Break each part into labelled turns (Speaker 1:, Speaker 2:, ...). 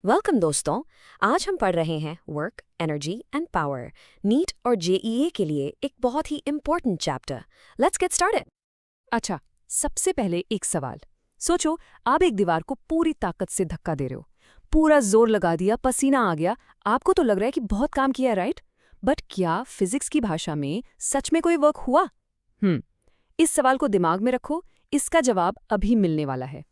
Speaker 1: Welcome दोस्तों। आज हम पढ़ रहे हैं work, energy and power, NEET और जेईई के लिए एक बहुत ही important chapter. Let's get started.
Speaker 2: अच्छा, सबसे पहले एक सवाल। सोचो, आप एक दीवार को पूरी ताकत से धक्का दे रहे हो। पूरा जोर लगा दिया, पसीना आ गया। आपको तो लग रहा है कि बहुत काम किया, राइट? बट क्या फिजिक्स की भाषा में सच में कोई वर्क हुआ? इस सवाल को दिमाग में रखो, इसका जवाब अभी मिलने वाला है।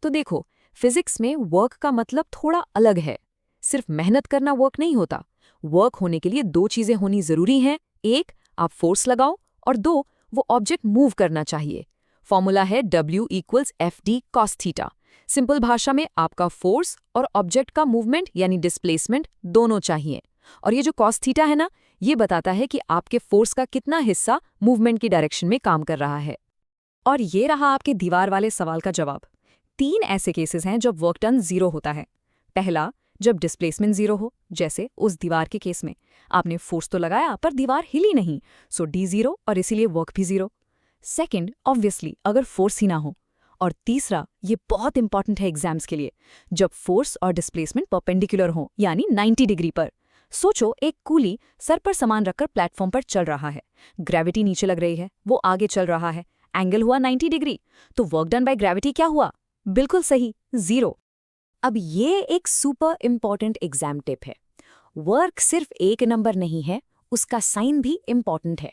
Speaker 2: तो देखो, फिजिक्स में वर्क का मतलब थोड़ा अलग है। सिर्फ मेहनत करना वर्क नहीं होता। वर्क होने के लिए दो चीजें होनी जरूरी हैं। एक, आप फोर्स लगाओ, और दो, वो ऑब्जेक्ट मूव करना चाहिए। फॉर्मूला है W=FD cos थीटा। सिंपल भाषा में आपका फोर्स और ऑब्जेक्ट का मूवमेंट यानी डिस्प्लेसमेंट दोनों चाहिए। और ये जो cos थीटा है ना, ये बताता है कि आपके फोर्स का कितना हिस्सा मूवमेंट की डायरेक्शन में काम कर रहा है। और ये रहा आपके दीवार वाले सवाल का जवाब। 3 ऐसे केसेस हैं जब वर्क डन 0 होता है। पहला, जब डिस्प्लेसमेंट 0 हो, जैसे उस दीवार के केस में। आपने फोर्स तो लगाया पर दीवार हिली नहीं, सो D 0 और इसीलिए वर्क भी 0। सेकंड, ऑब्वियसली अगर फोर्स ही ना हो। और तीसरा, ये बहुत इंपॉर्टेंट है एग्जाम्स के लिए, जब फोर्स और डिस्प्लेसमेंट परपेंडिकुलर हो, यानी 90 डिग्री पर। सोचो, एक कूली सर पर सामान रखकर प्लेटफॉर्म पर चल रहा है। ग्रेविटी नीचे लग रही है, वो आगे चल रहा है। एंगल हुआ 90 डिग्री, तो वर्क डन बाय ग्रेविटी क्या हुआ? बिल्कुल सही, 0। अब ये एक सुपर इंपॉर्टेंट एग्जाम टिप है। वर्क सिर्फ एक नंबर नहीं है, उसका साइन भी इंपॉर्टेंट है।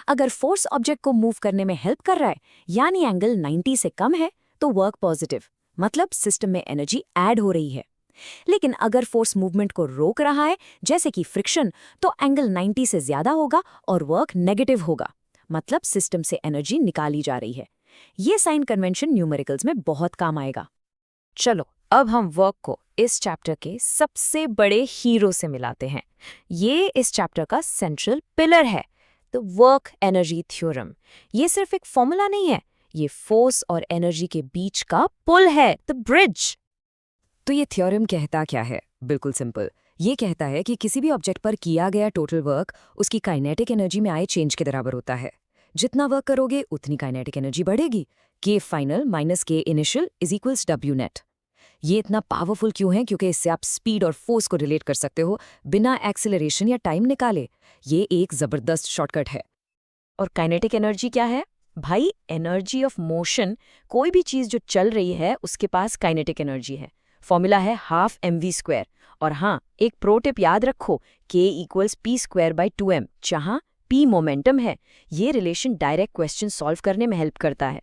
Speaker 2: अगर फोर्स ऑब्जेक्ट को मूव करने में हेल्प कर रहा है, यानी एंगल 90 से कम है, तो वर्क पॉजिटिव, मतलब सिस्टम में एनर्जी ऐड हो रही है। लेकिन अगर फोर्स मूवमेंट को रोक रहा है, जैसे कि फ्रिक्शन, तो एंगल 90 से ज्यादा होगा और वर्क नेगेटिव होगा, मतलब सिस्टम से एनर्जी निकाली जा रही है। ये साइन कन्वेंशन न्यूमेरिकल्स में बहुत काम आएगा। चलो, अब हम वर्क को इस चैप्टर के सबसे बड़े हीरो से मिलाते हैं। ये इस चैप्टर का सेंट्रल पिलर है, द वर्क एनर्जी थ्योरम। ये सिर्फ एक फॉर्मूला नहीं है, ये फोर्स और एनर्जी के बीच का पुल है, द ब्रिज। तो ये थ्योरम कहता क्या है? बिल्कुल सिंपल। ये कहता है कि किसी भी ऑब्जेक्ट पर किया गया टोटल वर्क उसकी काइनेटिक एनर्जी में आए चेंज के बराबर होता है। जितना वर्क करोगे उतनी काइनेटिक एनर्जी बढ़ेगी। K final minus K initial is equals W net. ये इतना पावरफुल क्यों है? क्योंकि इससे आप स्पीड और फोर्स को रिलेट कर सकते हो बिना एक्सेलरेशन या टाइम निकाले। ये एक जबरदस्त शॉर्टकट है। और काइनेटिक एनर्जी क्या है? भाई, एनर्जी ऑफ मोशन। कोई भी चीज जो चल रही है उसके पास काइनेटिक एनर्जी है। फॉर्मूला है ½ mv²। और हाँ, एक प्रो टिप याद रखो, K=p²/2m, जहां P मोमेंटम है। ये रिलेशन डायरेक्ट क्वेश्चन सॉल्व करने में हेल्प करता है।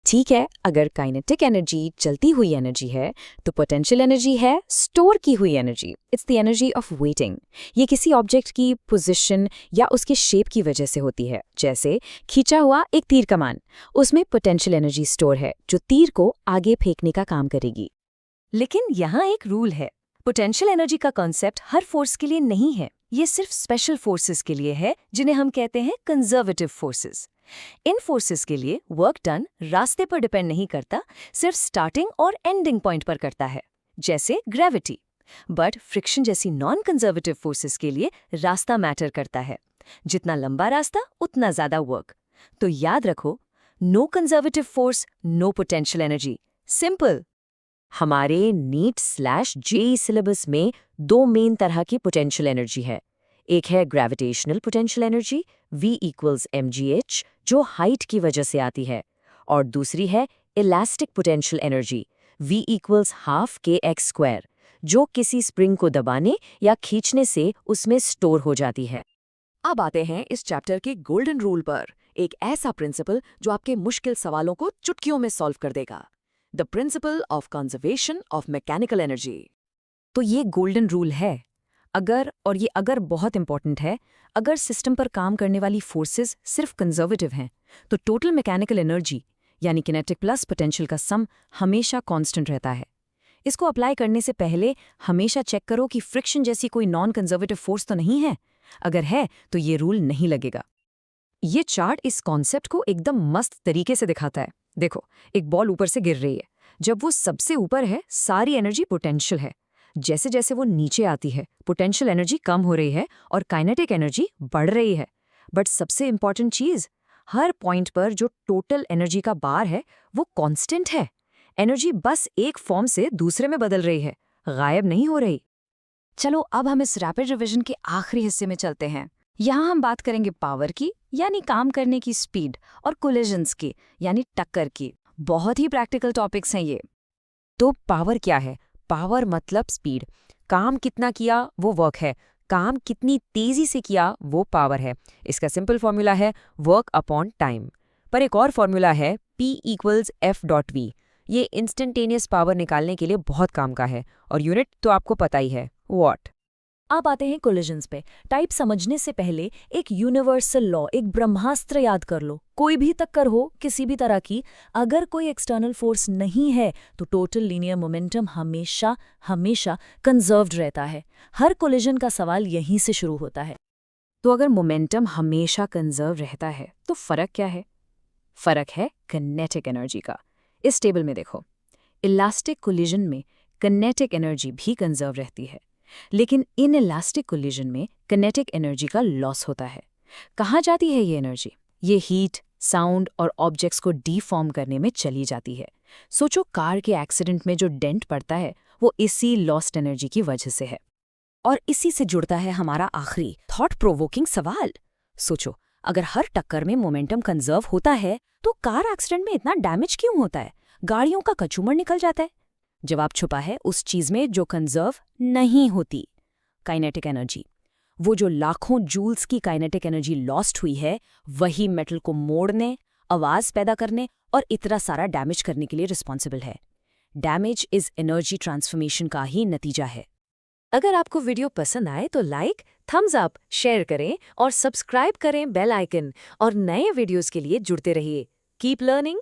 Speaker 2: ठीक है, अगर काइनेटिक एनर्जी चलती हुई एनर्जी है, तो पोटेंशियल एनर्जी है स्टोर की हुई energy. It's the energy of waiting. ये किसी ऑब्जेक्ट की पोजीशन या उसके शेप की वजह से होती है। जैसे खींचा हुआ एक तीर कमान, उसमें पोटेंशियल एनर्जी स्टोर है जो तीर को आगे फेंकने का काम करेगी। लेकिन यहाँ एक रूल है, पोटेंशियल एनर्जी का कॉन्सेप्ट हर फोर्स के लिए नहीं है। ये सिर्फ स्पेशल फोर्सेस के लिए है, जिन्हें हम कहते हैं कंजर्वेटिव फोर्सेस। इन फोर्सेस के लिए वर्क डन रास्ते पर डिपेंड नहीं करता, सिर्फ स्टार्टिंग और एंडिंग पॉइंट पर करता है, जैसे ग्रेविटी। बट फ्रिक्शन जैसी नॉन कंजर्वेटिव फोर्सेस के लिए रास्ता मैटर करता है। जितना लंबा रास्ता उतना ज्यादा वर्क। तो याद रखो, no conservative force, no potential energy. Simple. हमारे नीट/जेईई सिलेबस में 2 मेन तरह की पोटेंशियल एनर्जी है। एक है ग्रेविटेशनल पोटेंशियल एनर्जी, V=mgh, जो हाइट की वजह से आती है। और दूसरी है इलास्टिक पोटेंशियल एनर्जी, V=12kx², जो किसी स्प्रिंग को दबाने या खींचने से उसमें स्टोर हो जाती है। अब आते हैं इस चैप्टर के गोल्डन रूल पर, एक ऐसा प्रिंसिपल जो आपके मुश्किल सवालों को चुटकियों में सॉल्व कर देगा। The principle of conservation of mechanical energy. तो ये गोल्डन रूल है। अगर बहुत इंपॉर्टेंट है, अगर सिस्टम पर काम करने वाली फोर्सेस सिर्फ कंजर्वेटिव हैं, तो टोटल मैकेनिकल एनर्जी यानी किनेटिक प्लस पोटेंशियल का सम हमेशा कांस्टेंट रहता है। इसको अप्लाई करने से पहले हमेशा चेक करो कि फ्रिक्शन जैसी कोई नॉन कंजर्वेटिव फोर्स तो नहीं है। अगर है तो ये रूल नहीं लगेगा। ये चार्ट इस कॉन्सेप्ट को एकदम मस्त तरीके से दिखाता है। देखो, एक बॉल ऊपर से गिर रही है। जब वो सबसे ऊपर है, सारी एनर्जी पोटेंशियल है। जैसे जैसे वो नीचे आती है, पोटेंशियल एनर्जी कम हो रही है और काइनेटिक एनर्जी बढ़ रही है। बट सबसे इंपॉर्टेंट चीज, हर पॉइंट पर जो टोटल एनर्जी का बार है वो कांस्टेंट है। एनर्जी बस एक फॉर्म से दूसरे में बदल रही है। गायब नहीं हो रही। चलो अब हम इस रैपिड रिवीजन के आखिरी हिस्से में चलते हैं। यहाँ हम बात करेंगे पावर की, यानी काम करने की स्पीड, और कोलिजन्स की, यानी टक्कर की। बहुत ही प्रैक्टिकल टॉपिक्स हैं ये।
Speaker 1: तो पावर क्या है? पावर मतलब स्पीड। काम कितना किया वो वर्क है, काम कितनी तेजी से किया वो पावर है। इसका सिंपल फॉर्मूला है वर्क अपॉन टाइम। पर एक और फॉर्मूला है P=F.V। ये इंस्टेंटेनियस पावर निकालने के लिए बहुत काम का है, और यूनिट तो आपको पता ही है, वॉट।
Speaker 2: अब आते हैं कोलिजन्स पे। टाइप समझने से पहले एक यूनिवर्सल लॉ, एक ब्रह्मास्त्र याद कर लो। कोई भी टक्कर हो किसी भी तरह की, अगर कोई एक्सटर्नल फोर्स नहीं है तो टोटल लीनियर मोमेंटम हमेशा हमेशा कंजर्व्ड रहता है। हर कोलिजन का सवाल यहीं से शुरू होता है। तो अगर मोमेंटम हमेशा कंजर्व रहता है तो फर्क क्या है? फर्क है किनेटिक एनर्जी का। इस टेबल में देखो, इलास्टिक कोलिजन में किनेटिक एनर्जी भी कंजर्व रहती है, लेकिन इन इलास्टिक कोलिजन में किनेटिक एनर्जी का लॉस होता है। कहाँ जाती है ये एनर्जी? ये हीट, साउंड और ऑब्जेक्ट्स को डीफॉर्म करने में चली जाती है। सोचो, कार के एक्सीडेंट में जो डेंट पड़ता है वो इसी लॉस्ट एनर्जी की वजह से है।
Speaker 1: और इसी से जुड़ता है हमारा आखिरी थॉट प्रोवोकिंग सवाल। सोचो, अगर हर टक्कर में मोमेंटम कंजर्व होता है तो कार एक्सीडेंट में इतना डैमेज क्यों होता है? गाड़ियों का कचूमर निकल जाता है। जवाब छुपा है उस चीज में जो कंजर्व नहीं होती, काइनेटिक एनर्जी। वो जो लाखों जूल्स की काइनेटिक एनर्जी लॉस्ट हुई है, वही मेटल को मोड़ने, आवाज पैदा करने और इतना सारा डैमेज करने के लिए रिस्पॉन्सिबल है। डैमेज इज एनर्जी ट्रांसफॉर्मेशन का ही नतीजा है।
Speaker 2: अगर आपको वीडियो पसंद आए तो लाइक, थम्स अप, शेयर करें और सब्सक्राइब करें बेल आइकन, और नए वीडियोस के लिए जुड़ते रहिए। Keep learning.